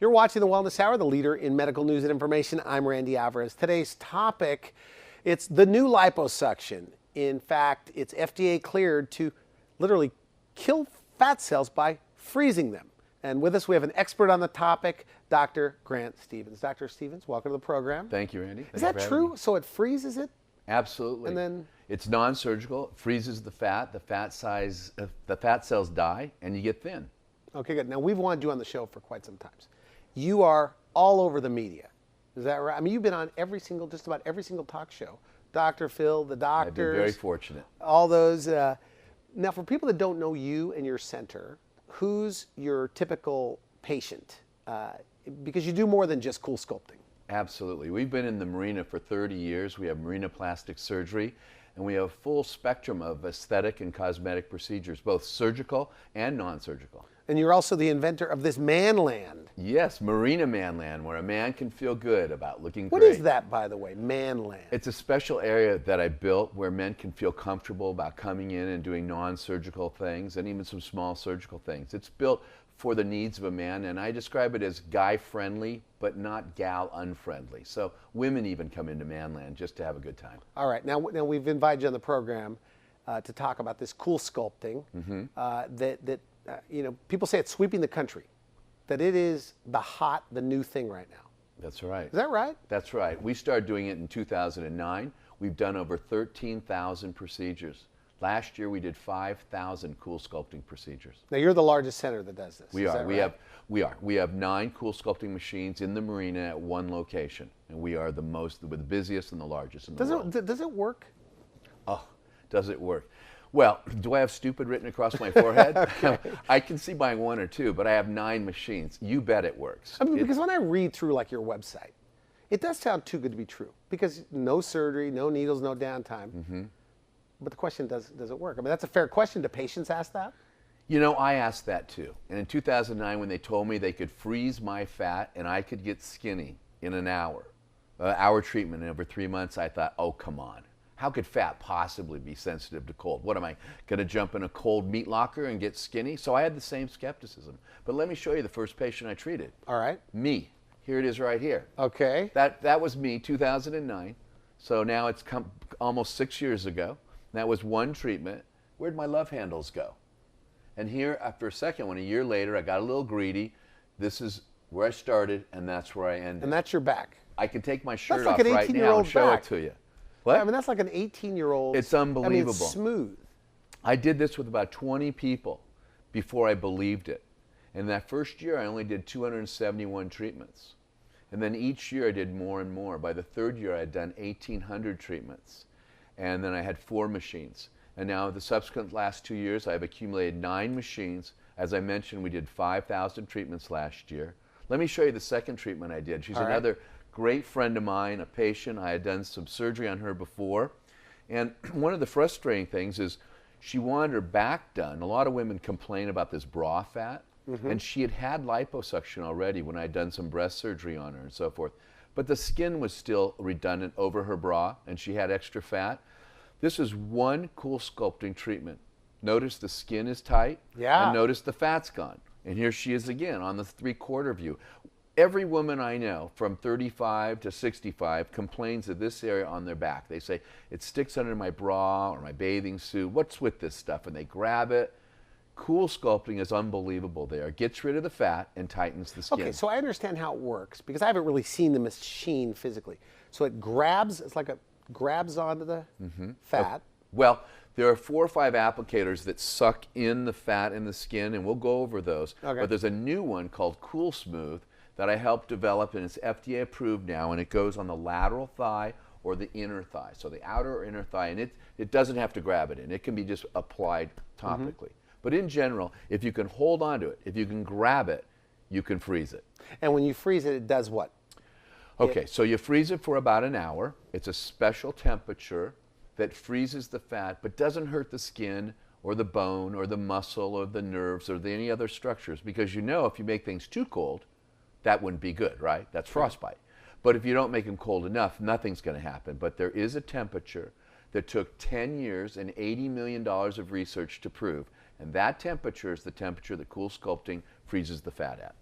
You're watching the Wellness Hour, the leader in medical news and information. I'm Randy Alvarez. Today's topic, it's the new liposuction. In fact, it's FDA cleared to literally kill fat cells by freezing them. And with us, we have an expert on the topic, Dr. Grant Stevens. Dr. Stevens, welcome to the program. Thank you, Randy. Is that true? So it freezes it? Absolutely. And then it's non-surgical. It freezes the fat. The fat cells die, and you get thin. Okay, good. Now, we've wanted you on the show for quite some time. You are all over the media. Is that right? I mean, you've been on just about every single talk show. Dr. Phil, the doctors. I've been very fortunate. All those. Now, for people that don't know you and your center, who's your typical patient? Because you do more than just Coolsculpting. Absolutely. We've been in the Marina for 30 years. We have Marina plastic surgery, and we have a full spectrum of aesthetic and cosmetic procedures, both surgical and non-surgical. And you're also the inventor of this Manland. Yes, Marina Manland, where a man can feel good about looking great. What is that, by the way, Manland? It's a special area that I built where men can feel comfortable about coming in and doing non-surgical things and even some small surgical things. It's built for the needs of a man, and I describe it as guy-friendly, but not gal-unfriendly. So women even come into Manland just to have a good time. All right, now we've invited you on the program to talk about this Coolsculpting people say it's sweeping the country, that it is the new thing right now. That's right. Is that right? That's right. We started doing it in 2009. We've done over 13,000 procedures. Last year we did 5,000 Coolsculpting procedures. Now you're the largest center that does this. We Is are. that We right? are. We have 9 Coolsculpting machines in the Marina at one location, and we are the busiest and the largest in the world. Does it work? Oh, does it work? Well, do I have stupid written across my forehead? Okay. I can see buying 1 or 2, but I have 9 machines. You bet it works. I mean, because when I read through like your website, it does sound too good to be true. Because no surgery, no needles, no downtime. Mm-hmm. But the question, does it work? I mean, that's a fair question. Do patients ask that? You know, I asked that too. And in 2009, when they told me they could freeze my fat and I could get skinny in an hour treatment over 3 months, I thought, oh, come on. How could fat possibly be sensitive to cold? What am I going to jump in a cold meat locker and get skinny? So I had the same skepticism. But let me show you the first patient I treated. All right. Me. Here it is right here. Okay. That was me, 2009. So now it's almost 6 years ago. That was one treatment. Where'd my love handles go? And here, after a second one, a year later, I got a little greedy. This is where I started, and that's where I ended. And that's your back. I can take my shirt like off an right now 18-year-old and show back. it to you. What? I mean, that's like an 18-year-old. It's unbelievable. I mean, it's smooth. I did this with about 20 people before I believed it. And that first year, I only did 271 treatments. And then each year, I did more and more. By the third year, I had done 1,800 treatments. And then I had 4 machines. And now, the subsequent last 2 years, I've accumulated 9 machines. As I mentioned, we did 5,000 treatments last year. Let me show you the second treatment I did. She's another great friend of mine, a patient. I had done some surgery on her before. And one of the frustrating things is she wanted her back done. A lot of women complain about this bra fat. Mm-hmm. And she had had liposuction already when I had done some breast surgery on her and so forth. But the skin was still redundant over her bra, and she had extra fat. This is one Coolsculpting treatment. Notice the skin is tight. Yeah. And notice the fat's gone. And here she is again on the 3/4 view. Every woman I know from 35 to 65 complains of this area on their back. They say, it sticks under my bra or my bathing suit. What's with this stuff? And they grab it. Coolsculpting is unbelievable there. It gets rid of the fat and tightens the skin. Okay, so I understand how it works because I haven't really seen the machine physically. So it grabs, grabs onto the fat. Well, there are 4 or 5 applicators that suck in the fat in the skin, and we'll go over those. Okay. But there's a new one called Cool Smooth that I helped develop, and it's FDA approved now, and it goes on the lateral thigh or the inner thigh. So the outer or inner thigh, and it doesn't have to grab it in. It can be just applied topically. Mm-hmm. But in general, if you can hold onto it, if you can grab it, you can freeze it. And when you freeze it, it does what? Okay, so you freeze it for about an hour. It's a special temperature that freezes the fat but doesn't hurt the skin or the bone or the muscle or the nerves or any other structures, because you know if you make things too cold, that wouldn't be good, right? That's frostbite. But if you don't make them cold enough, nothing's going to happen. But there is a temperature that took 10 years and $80 million of research to prove. And that temperature is the temperature that Coolsculpting freezes the fat at.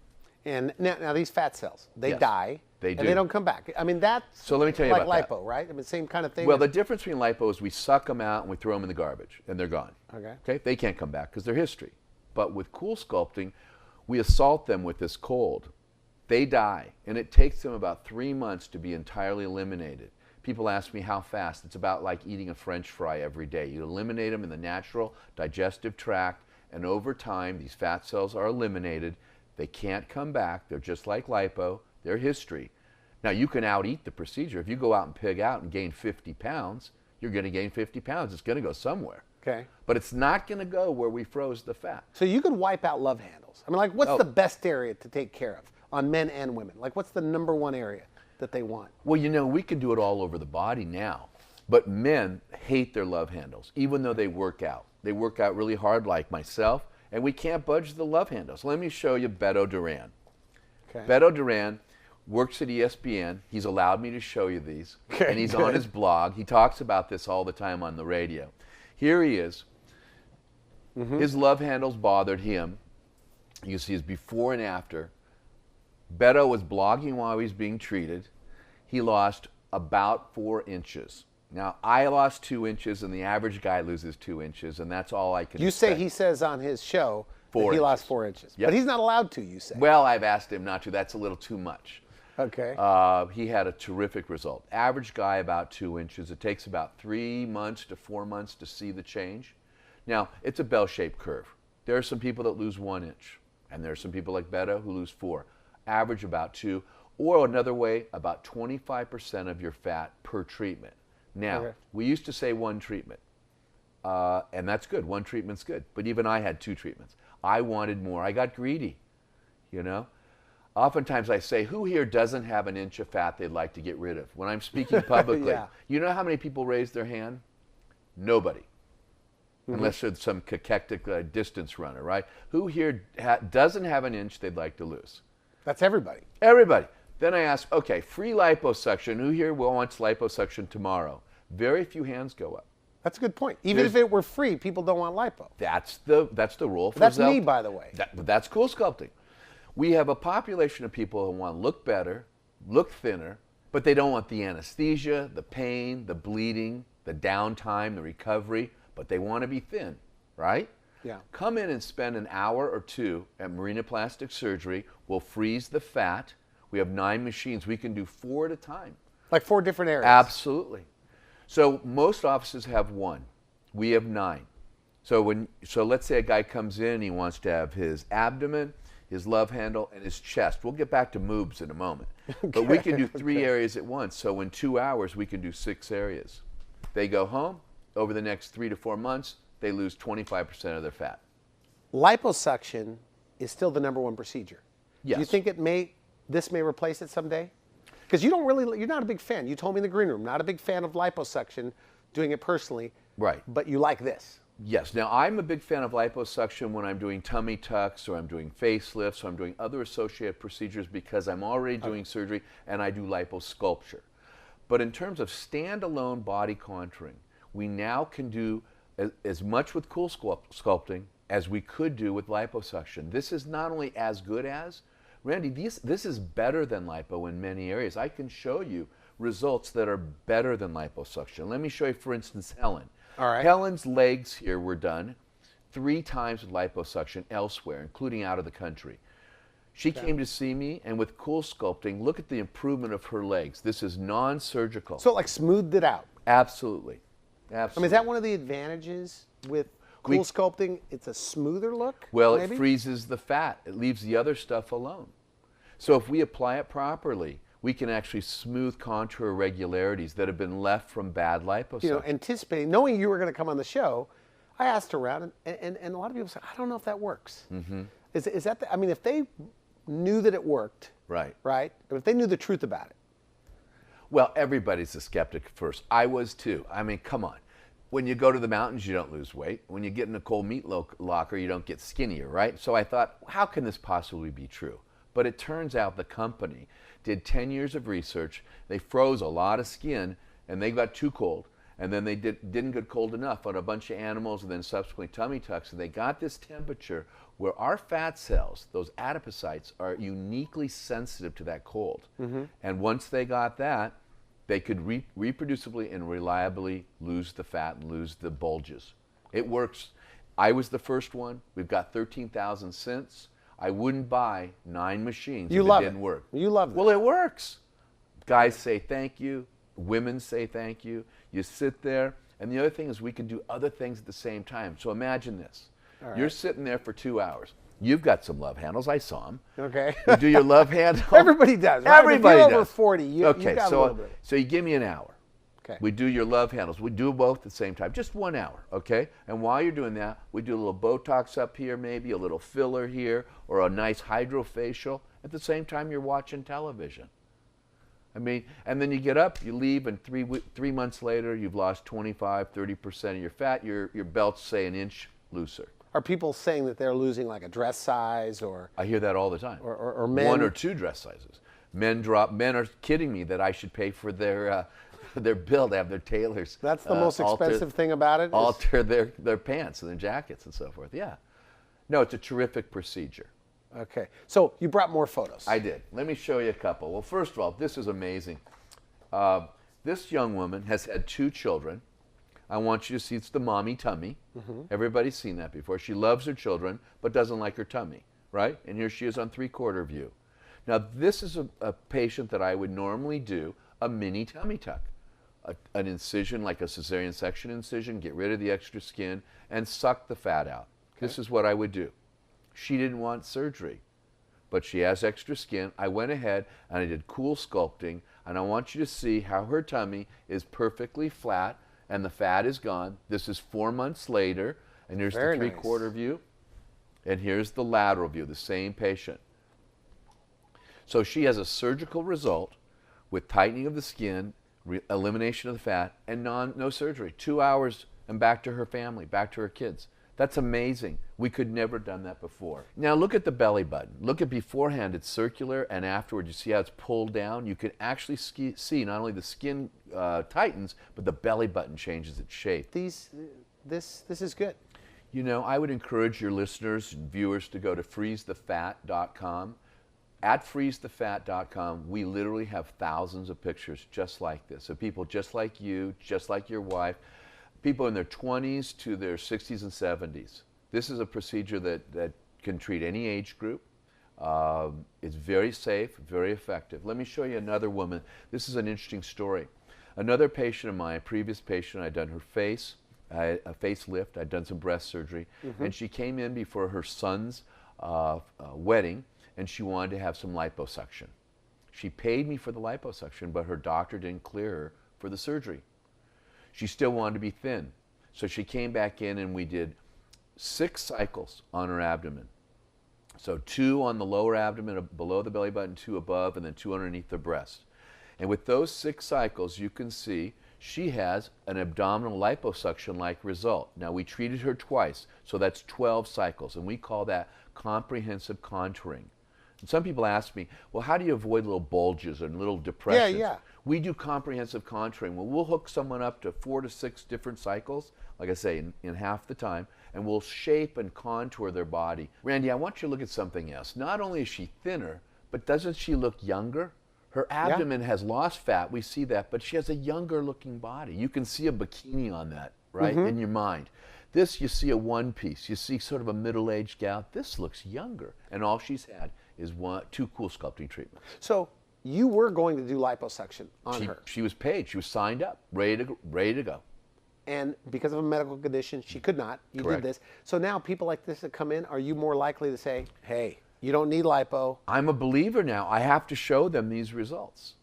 And now these fat cells, they Yes, they they and do. they don't come back. I mean, that's So let me tell you like about that. lipo, right? I mean, same kind of thing. Well, the difference between lipo is we suck them out and we throw them in the garbage, and they're gone. Okay. Okay, they can't come back because they're history. But with Coolsculpting, we assault them with this cold. They die, and it takes them about 3 months to be entirely eliminated. People ask me how fast. It's about like eating a French fry every day. You eliminate them in the natural digestive tract, and over time, these fat cells are eliminated. They can't come back. They're just like lipo. They're history. Now, you can out-eat the procedure. If you go out and pig out and gain 50 pounds, you're going to gain 50 pounds. It's going to go somewhere. Okay. But it's not going to go where we froze the fat. So you could wipe out love handles. I mean, like, what's the best area to take care of on men and women? Like, what's the #1 area that they want? Well, you know, we can do it all over the body now. But men hate their love handles, even though they work out. They work out really hard like myself, and we can't budge the love handles. Let me show you Beto Duran. Okay. Beto Duran works at ESPN. He's allowed me to show you these. Okay, and he's good. on his blog. He talks about this all the time on the radio. Here he is. His love handles bothered him. You see his before and after. Beto was blogging while he was being treated. He lost about 4 inches. Now, I lost 2 inches, and the average guy loses 2 inches, and that's all I can You say expect. he says on his show that 4 he lost inches. 4 inches. Yep. But he's not allowed to, you say. Well, I've asked him not to. That's a little too much. Okay. He had a terrific result. Average guy about 2 inches. It takes about 3 months to 4 months to see the change. Now, it's a bell-shaped curve. There are some people that lose 1 inch, and there are some people like Beto who lose 4. Average about 2, or another way, about 25% of your fat per treatment. Now, Okay. we used to say 1 treatment, and that's good. 1 treatment's good, but even I had 2 treatments. I wanted more. I got greedy, you know. Oftentimes I say, who here doesn't have an inch of fat they'd like to get rid of? When I'm speaking publicly, Yeah. you know how many people raise their hand? Nobody. Unless it's some cachectic distance runner, right? Who here doesn't have an inch they'd like to lose? That's everybody. Everybody. Then I ask, okay, free liposuction. Who here wants liposuction tomorrow? Very few hands go up. That's a good point. Even if it were free, people don't want lipo. That's the rule. That's me, by the way. That's Coolsculpting. We have a population of people who want to look better, look thinner, but they don't want the anesthesia, the pain, the bleeding, the downtime, the recovery, but they want to be thin, right? Yeah. Come in and spend an hour or 2 at Marina Plastic Surgery. We'll freeze the fat. We have 9 machines. We can do 4 at a time. Like 4 different areas. Absolutely. So most offices have 1. We have 9. So let's say a guy comes in, he wants to have his abdomen, his love handle, and his chest. We'll get back to moobs in a moment. But we can do 3 areas at once. So in 2 hours, we can do 6 areas. They go home. Over the next 3 to 4 months, they lose 25% of their fat. Liposuction is still the #1 procedure. Yes. Do you think this may replace it someday? Because you're not a big fan. You told me in the green room, not a big fan of liposuction, doing it personally. Right. But you like this. Yes. Now, I'm a big fan of liposuction when I'm doing tummy tucks or I'm doing facelifts or I'm doing other associated procedures because I'm already doing surgery and I do liposculpture. But in terms of standalone body contouring, we now can do as much with Coolsculpting as we could do with liposuction. This is not only as good as, Randy, this is better than lipo in many areas. I can show you results that are better than liposuction. Let me show you, for instance, Helen. All right. Helen's legs here were done 3 times with liposuction elsewhere, including out of the country. She came to see me, and with Coolsculpting, look at the improvement of her legs. This is non-surgical. So it like smoothed it out. Absolutely. I Absolutely. mean, is that one of the advantages with Coolsculpting? It's a smoother look? Well, maybe? it freezes the fat. It leaves the other stuff alone. So if we apply it properly, we can actually smooth contour irregularities that have been left from bad liposuction. You know, anticipating, knowing you were going to come on the show, I asked around, and a lot of people said, I don't know if that works. Mm-hmm. Is that, I mean, if they knew that it worked, Right. right? If they knew the truth about it. Well, everybody's a skeptic at first. I was too. I mean, come on. When you go to the mountains, you don't lose weight. When you get in a cold meat locker, you don't get skinnier, right? So I thought, how can this possibly be true? But it turns out the company did 10 years of research. They froze a lot of skin, and they got too cold. And then they didn't get cold enough on a bunch of animals and then subsequently tummy tucks. And they got this temperature where our fat cells, those adipocytes, are uniquely sensitive to that cold. And once they got that, they could reproducibly and reliably lose the fat and lose the bulges. It works. I was the first one. We've got 13,000 since. I wouldn't buy 9 machines if it didn't work. You love it. Well, it works. Guys say thank you. Women say thank you. You sit there. And the other thing is we can do other things at the same time. So imagine this. Right. You're sitting there for 2 hours. You've got some love handles. I saw them. Okay. You do your love handle. Everybody does, right? Everybody if you're does. over 40, you got a little bit. So you give me an hour. Okay. We do your love handles. We do both at the same time, just 1 hour, okay? And while you're doing that, we do a little Botox up here, maybe a little filler here, or a nice hydrofacial. At the same time, you're watching television. I mean, and then you get up, you leave, and 3 months later, you've lost 25, 30% of your fat. Your belt's, say, an inch looser. Are people saying that they're losing like a dress size or? I hear that all the time. Or men? 1 or 2 dress sizes. Men are kidding me that I should pay for their bill to have their tailors. That's the most expensive thing about it? Alter their pants and their jackets and so forth, yeah. No, it's a terrific procedure. Okay, so you brought more photos. I did. Let me show you a couple. Well, first of all, this is amazing. This young woman has had 2 children. I want you to see it's the mommy tummy. Everybody's seen that before. She loves her children, but doesn't like her tummy, right? And here she is on 3/4 view. Now, this is a patient that I would normally do a mini tummy tuck. An incision, like a cesarean section incision, get rid of the extra skin, and suck the fat out. Okay. This is what I would do. She didn't want surgery, but she has extra skin. I went ahead and I did Coolsculpting, and I want you to see how her tummy is perfectly flat and the fat is gone. This is 4 months later, and here's the 3/4 view, and here's the lateral view, the same patient. So she has a surgical result with tightening of the skin, elimination of the fat, and no surgery. 2 hours and back to her family, back to her kids. That's amazing. We could never have done that before. Now look at the belly button. Look at beforehand, it's circular, and afterward you see how it's pulled down. You can actually see not only the skin tightens, but the belly button changes its shape. This is good. You know, I would encourage your listeners and viewers to go to freezethefat.com. At freezethefat.com, we literally have thousands of pictures just like this, of people just like you, just like your wife, people in their 20s to their 60s and 70s. This is a procedure that can treat any age group. It's very safe, very effective. Let me show you another woman. This is an interesting story. Another patient of mine, a previous patient, I'd done her face, a facelift, I'd done some breast surgery, and she came in before her son's wedding, and she wanted to have some liposuction. She paid me for the liposuction, but her doctor didn't clear her for the surgery. She still wanted to be thin. So she came back in and we did 6 cycles on her abdomen. So 2 on the lower abdomen, below the belly button, 2 above, and then 2 underneath the breast. And with those 6 cycles, you can see she has an abdominal liposuction-like result. Now, we treated her twice, so that's 12 cycles, and we call that comprehensive contouring. And some people ask me, well, how do you avoid little bulges and little depressions? Yeah. We do comprehensive contouring. Well, we'll hook someone up to 4 to 6 different cycles, like I say, in half the time, and we'll shape and contour their body. Randy, I want you to look at something else. Not only is she thinner, but doesn't she look younger? Her abdomen has lost fat, we see that, but she has a younger looking body. You can see a bikini on that, right, in your mind. This, you see a one piece. You see sort of a middle-aged gal. This looks younger, and all she's had is 2 Coolsculpting treatments. So you were going to do liposuction on her. She was paid. She was signed up, ready to go. And because of a medical condition, she could not. You Correct. did this. So now people like this that come in, are you more likely to say, hey, you don't need lipo? I'm a believer now. I have to show them these results.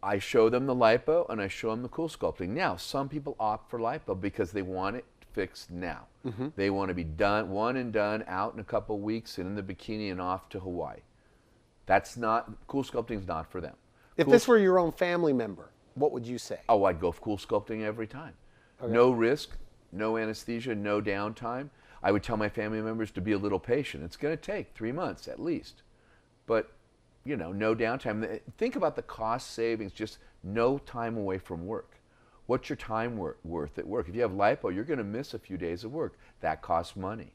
I show them the lipo and I show them the Coolsculpting. Now, some people opt for lipo because they want it fixed now. They want to be done, one and done, out in a couple weeks, and in the bikini and off to Hawaii. That's not, Coolsculpting is not for them. If this were your own family member, what would you say? Oh, I'd go Coolsculpting every time. Okay. No risk, no anesthesia, no downtime. I would tell my family members to be a little patient. It's going to take 3 months at least. But, you know, no downtime. Think about the cost savings, just no time away from work. What's your time worth at work? If you have lipo, you're going to miss a few days of work. That costs money.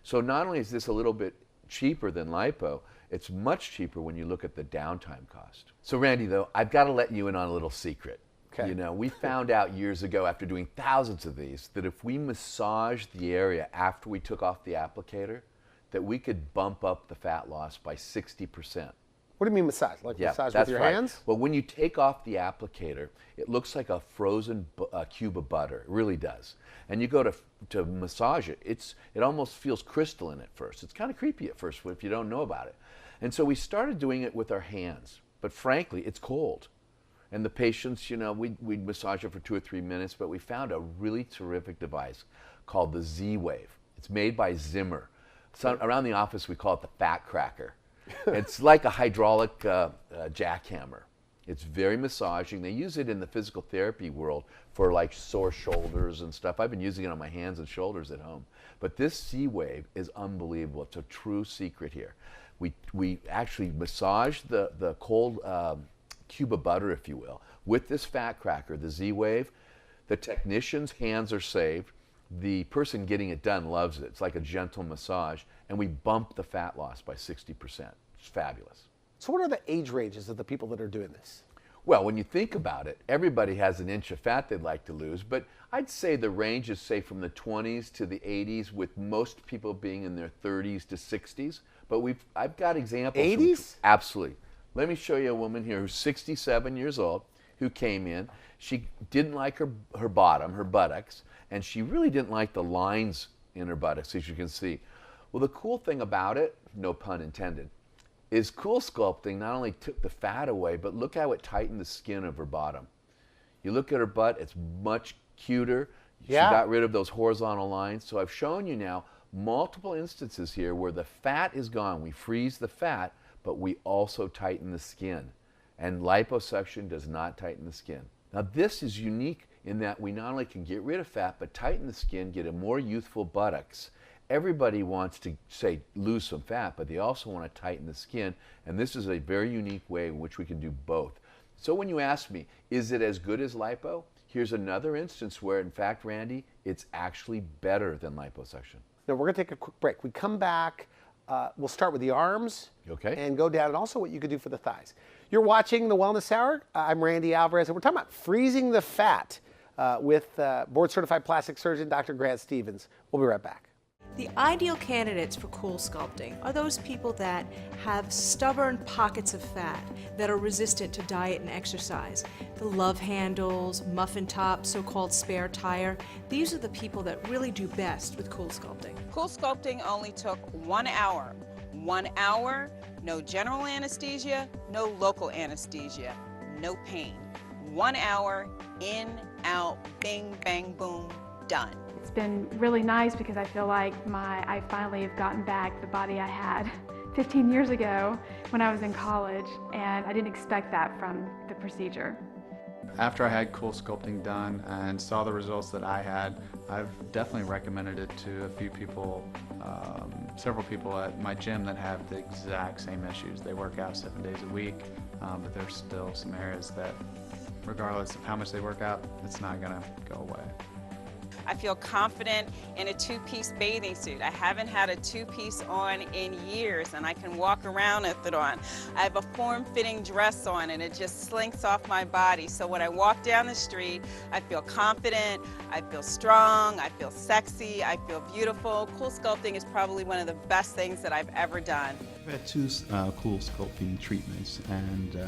So not only is this a little bit cheaper than lipo, it's much cheaper when you look at the downtime cost. So Randy, though, I've got to let you in on a little secret. Okay. You know, we found out years ago after doing thousands of these that if we massaged the area after we took off the applicator, that we could bump up the fat loss by 60%. What do you mean massage? Like massage that's with your right. hands? Well, when you take off the applicator, it looks like a frozen cube of butter. It really does. And you go to massage it, it almost feels crystalline at first. It's kind of creepy at first if you don't know about it. And so we started doing it with our hands. But frankly, it's cold. And the patients, you know, we'd massage it for 2 or 3 minutes, but we found a really terrific device called the Z-Wave. It's made by Zimmer. So around the office, we call it the fat cracker. It's like a hydraulic jackhammer. It's very massaging. They use it in the physical therapy world for like sore shoulders and stuff. I've been using it on my hands and shoulders at home. But this Z-Wave is unbelievable. It's a true secret here. We actually massage the cold cube of butter, if you will, with this fat cracker, the Z-Wave. The technician's hands are saved. The person getting it done loves it. It's like a gentle massage, and we bump the fat loss by 60%. It's fabulous. So what are the age ranges of the people that are doing this? Well, when you think about it, everybody has an inch of fat they'd like to lose, but I'd say the range is, say, from the 20s to the 80s, with most people being in their 30s to 60s. But I've got examples. 80s? Absolutely. Let me show you a woman here who's 67 years old, who came in. She didn't like her bottom, her buttocks, and she really didn't like the lines in her buttocks, as you can see. Well, the cool thing about it, no pun intended, is Coolsculpting not only took the fat away, but look how it tightened the skin of her bottom. You look at her butt, it's much cuter. Yeah. She got rid of those horizontal lines. So I've shown you now multiple instances here where the fat is gone. We freeze the fat, but we also tighten the skin. And liposuction does not tighten the skin. Now this is unique in that we not only can get rid of fat, but tighten the skin, get a more youthful buttocks. Everybody wants to, say, lose some fat, but they also want to tighten the skin, and this is a very unique way in which we can do both. So when you ask me, is it as good as lipo? Here's another instance where, in fact, Randy, it's actually better than liposuction. Now we're going to take a quick break. We come back, we'll start with the arms and go down, and also what you could do for the thighs. You're watching The Wellness Hour. I'm Randy Alvarez, and we're talking about freezing the fat with board-certified plastic surgeon Dr. Grant Stevens. We'll be right back. The ideal candidates for Coolsculpting are those people that have stubborn pockets of fat that are resistant to diet and exercise. The love handles, muffin top, so-called spare tire, these are the people that really do best with Coolsculpting. Coolsculpting only took 1 hour. 1 hour, no general anesthesia, no local anesthesia, no pain. 1 hour, in, out, bing, bang, boom, done. It's been really nice because I feel like I finally have gotten back the body I had 15 years ago when I was in college, and I didn't expect that from the procedure. After I had Coolsculpting done and saw the results that I had, I've definitely recommended it to a few people, several people at my gym that have the exact same issues. They work out 7 days a week, but there's still some areas that, regardless of how much they work out, it's not gonna go away. I feel confident in a two-piece bathing suit. I haven't had a two-piece on in years, and I can walk around with it on. I have a form-fitting dress on, and it just slinks off my body. So when I walk down the street, I feel confident, I feel strong, I feel sexy, I feel beautiful. Coolsculpting is probably one of the best things that I've ever done. I've had 2 Coolsculpting treatments, and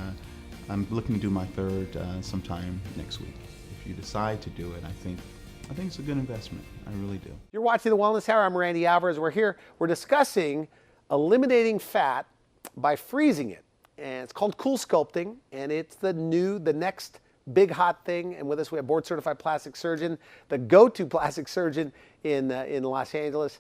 I'm looking to do my third sometime next week. If you decide to do it, I think it's a good investment. I really do. You're watching The Wellness Hour. I'm Randy Alvarez. We're discussing eliminating fat by freezing it. And it's called Coolsculpting, and it's the next big hot thing. And with us, we have board-certified plastic surgeon, the go-to plastic surgeon in Los Angeles,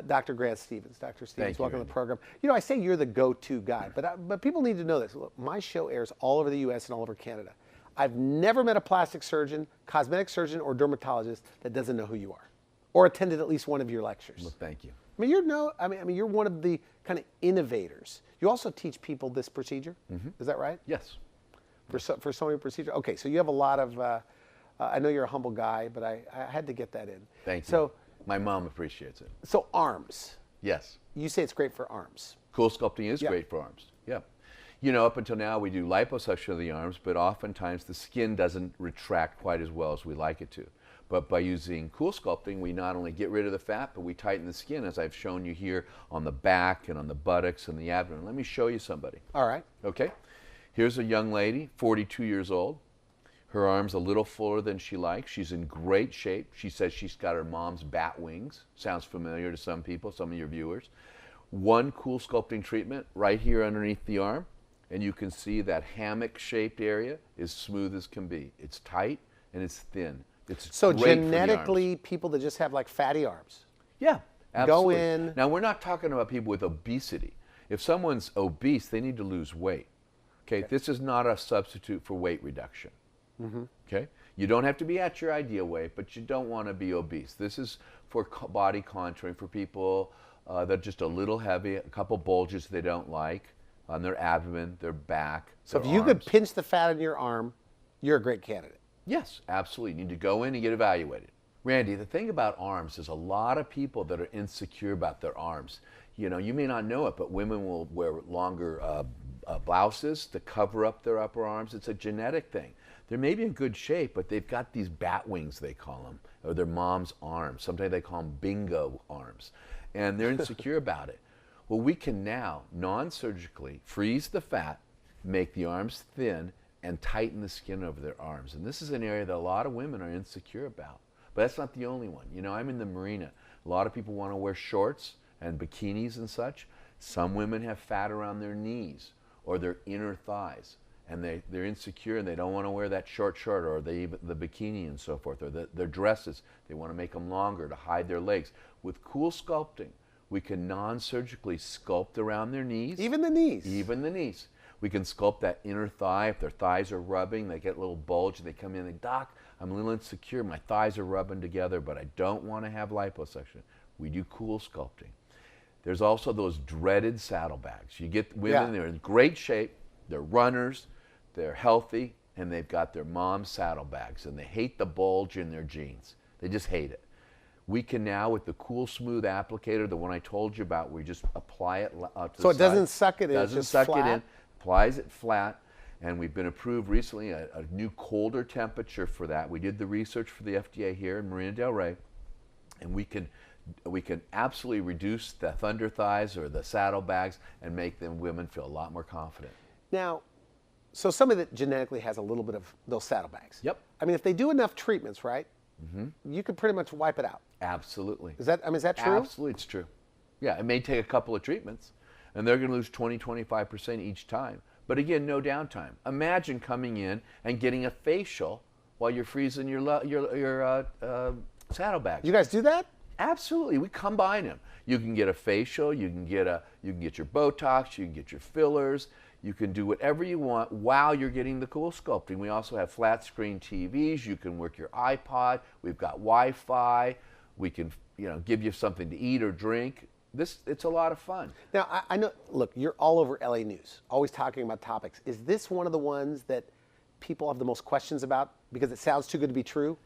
Dr. Grant Stevens. Dr. Stevens, welcome to the program. You know, I say you're the go-to guy, but people need to know this. Look, my show airs all over the U.S. and all over Canada. I've never met a plastic surgeon, cosmetic surgeon, or dermatologist that doesn't know who you are, or attended at least one of your lectures. Well, thank you. I mean, you're one of the kind of innovators. You also teach people this procedure. Mm-hmm. Is that right? Yes. For so many procedures. Okay, so you have a lot of I know you're a humble guy, but I had to get that in. Thank you. So, my mom appreciates it. so arms. Yes. You say it's great for arms. Cool sculpting is Yeah. great for arms. Yeah. You know, up until now we do liposuction of the arms, but oftentimes the skin doesn't retract quite as well as we like it to. But by using cool sculpting, we not only get rid of the fat, but we tighten the skin, as I've shown you here on the back and on the buttocks and the abdomen. Let me show you somebody. All right. Okay. Here's a young lady, 42 years old. Her arm's a little fuller than she likes. She's in great shape. She says she's got her mom's bat wings. Sounds familiar to some people, some of your viewers. One cool sculpting treatment right here underneath the arm, and you can see that hammock-shaped area is smooth as can be. It's tight and it's thin. It's So great for the genetically, arms. people that just have like fatty arms. Yeah, absolutely. in. Now, we're not talking about people with obesity. If someone's obese, they need to lose weight. Okay, this is not a substitute for weight reduction. Okay, you don't have to be at your ideal weight, but you don't want to be obese. This is for body contouring for people that are just a little heavy, a couple bulges they don't like on their abdomen, their back. So their if you could arms. pinch the fat in your arm, you're a great candidate. Yes, absolutely. You need to go in and get evaluated. Randy, the thing about arms is a lot of people that are insecure about their arms. You know, you may not know it, but women will wear longer blouses to cover up their upper arms. It's a genetic thing. They're maybe in good shape, but they've got these bat wings, they call them, or their mom's arms. Sometimes they call them bingo arms. And they're insecure about it. Well, we can now, non-surgically, freeze the fat, make the arms thin, and tighten the skin over their arms. And this is an area that a lot of women are insecure about. But that's not the only one. You know, I'm in the Marina. A lot of people want to wear shorts and bikinis and such. Some women have fat around their knees or their inner thighs. And they're insecure and they don't want to wear that short shirt or the bikini and so forth, or their dresses. They want to make them longer to hide their legs. With cool sculpting, we can non-surgically sculpt around their knees. Even the knees. Even the knees. We can sculpt that inner thigh. If their thighs are rubbing, they get a little bulge and they come in and Doc, I'm a little insecure. My thighs are rubbing together, but I don't want to have liposuction. We do cool sculpting. There's also those dreaded saddlebags. You get women, they're in great shape, they're runners, they're healthy, and they've got their mom's saddlebags, and they hate the bulge in their jeans. They just hate it. We can now, with the Cool Smooth applicator, the one I told you about, we just apply it out to So the it doesn't side. suck it in, it's Doesn't just suck flat? it in, applies it flat, and we've been approved recently a new colder temperature for that. We did the research for the FDA here in Marina Del Rey, and we can absolutely reduce the thunder thighs or the saddlebags and make them women feel a lot more confident. Now, so somebody that genetically has a little bit of those saddlebags. Yep. I mean, if they do enough treatments, right, you could pretty much wipe it out. Absolutely. Is that true? Absolutely, it's true. Yeah, it may take a couple of treatments, and they're going to lose 20-25% each time. But again, no downtime. Imagine coming in and getting a facial while you're freezing your saddlebags. You guys do that? Absolutely, we combine them. You can get a facial, you can get your Botox, you can get your fillers, you can do whatever you want while you're getting the cool sculpting. We also have flat screen TVs. You can work your iPod. We've got Wi-Fi. We can, give you something to eat or drink. It's a lot of fun. Now, I know, look, you're all over LA News, always talking about topics. Is this one of the ones that people have the most questions about because it sounds too good to be true?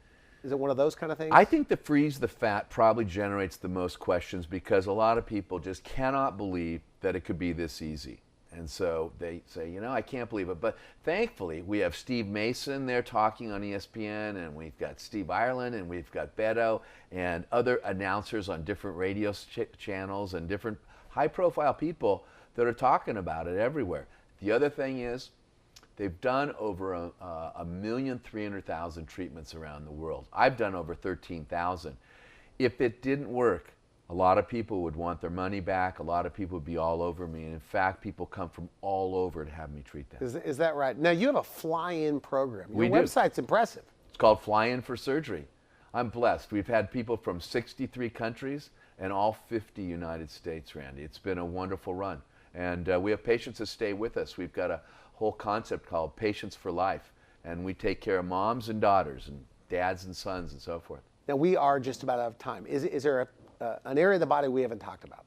Is it one of those kind of things? I think the freeze the fat probably generates the most questions because a lot of people just cannot believe that it could be this easy. And so they say, I can't believe it. But thankfully, we have Steve Mason there talking on ESPN, and we've got Steve Ireland, and we've got Beto, and other announcers on different radio channels and different high-profile people that are talking about it everywhere. The other thing is, they've done over 1,300,000 treatments around the world. I've done over 13,000. If it didn't work, a lot of people would want their money back. A lot of people would be all over me. And in fact, people come from all over to have me treat them. Is that right? Now, you have a fly-in program. Your We do. website's impressive. It's called Fly In for Surgery. I'm blessed. We've had people from 63 countries and all 50 United States, Randy. It's been a wonderful run. And we have patients that stay with us. We've got a whole concept called Patients for Life. And we take care of moms and daughters and dads and sons and so forth. Now, we are just about out of time. Is there an area of the body we haven't talked about?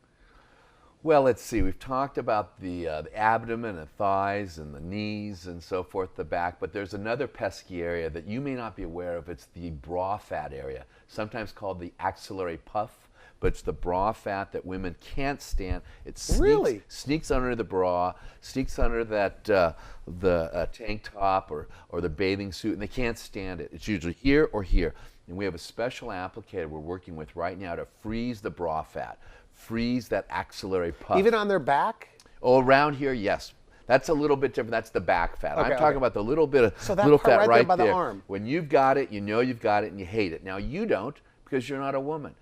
Well, let's see. We've talked about the abdomen and thighs and the knees and so forth, the back, but there's another pesky area that you may not be aware of. It's the bra fat area, sometimes called the axillary puff, but it's the bra fat that women can't stand. It sneaks under the bra, sneaks under that the tank top or the bathing suit, and they can't stand it. It's usually here or here. And we have a special applicator we're working with right now to freeze the bra fat. Freeze that axillary puff. Even on their back? Oh, around here, yes. That's a little bit different. That's the back fat. Okay, I'm talking about the little bit of so that little part fat right there right by there. the arm. When you've got it, you know you've got it, and you hate it. Now you don't because you're not a woman.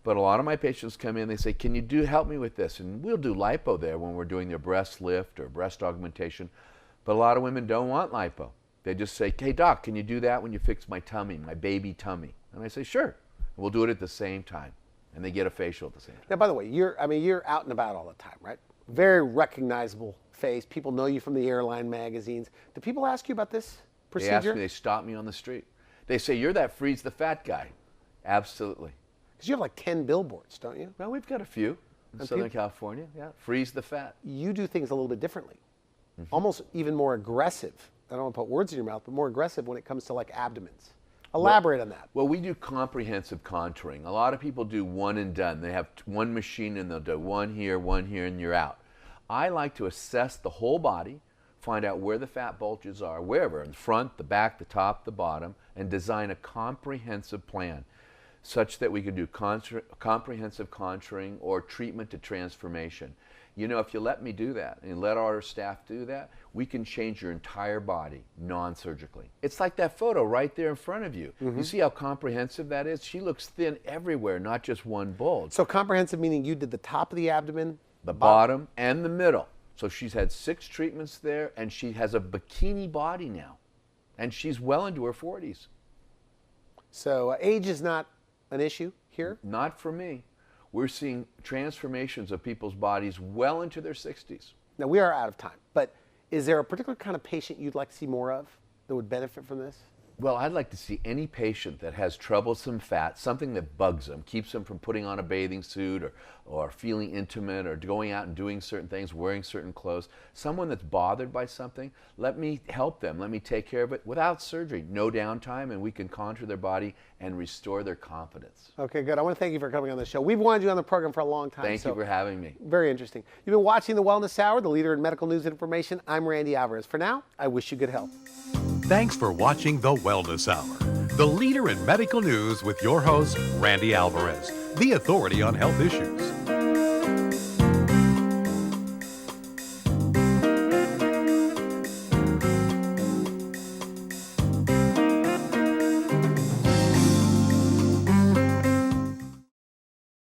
But a lot of my patients come in, they say, "Can you help me with this?" And we'll do lipo there when we're doing their breast lift or breast augmentation. But a lot of women don't want lipo. They just say, "Hey doc, can you do that when you fix my tummy, my baby tummy?" And I say, "Sure." We'll do it at the same time. And they get a facial at the same time. Now, by the way, you're out and about all the time, right? Very recognizable face. People know you from the airline magazines. Do people ask you about this procedure? They ask me, they stop me on the street. They say, "You're that freeze the fat guy." Absolutely. Because you have like 10 billboards, don't you? Well, we've got a few in Southern California. Yeah, freeze the fat. You do things a little bit differently. Almost even more aggressive. I don't want to put words in your mouth, but more aggressive when it comes to like abdomens. Elaborate on that. Well, we do comprehensive contouring. A lot of people do one and done. They have one machine and they'll do one here, and you're out. I like to assess the whole body, find out where the fat bulges are, wherever, in the front, the back, the top, the bottom, and design a comprehensive plan such that we can do comprehensive contouring or treatment to transformation. You know, if you let me do that and let our staff do that, we can change your entire body non-surgically. It's like that photo right there in front of you. You see how comprehensive that is? She looks thin everywhere, not just one bulge. So comprehensive meaning you did the top of the abdomen, The bottom and the middle. So she's had 6 treatments there, and she has a bikini body now. And she's well into her 40s. So age is not an issue here? Not for me. We're seeing transformations of people's bodies well into their 60s. Now we are out of time, but is there a particular kind of patient you'd like to see more of that would benefit from this? Well, I'd like to see any patient that has troublesome fat, something that bugs them, keeps them from putting on a bathing suit or feeling intimate or going out and doing certain things, wearing certain clothes. Someone that's bothered by something, let me help them. Let me take care of it without surgery. No downtime, and we can contour their body and restore their confidence. Okay, good. I want to thank you for coming on the show. We've wanted you on the program for a long time. Thank you for having me. Very interesting. You've been watching The Wellness Hour, the leader in medical news and information. I'm Randy Alvarez. For now, I wish you good health. Thanks for watching The Wellness Hour, the leader in medical news with your host, Randy Alvarez, the authority on health issues.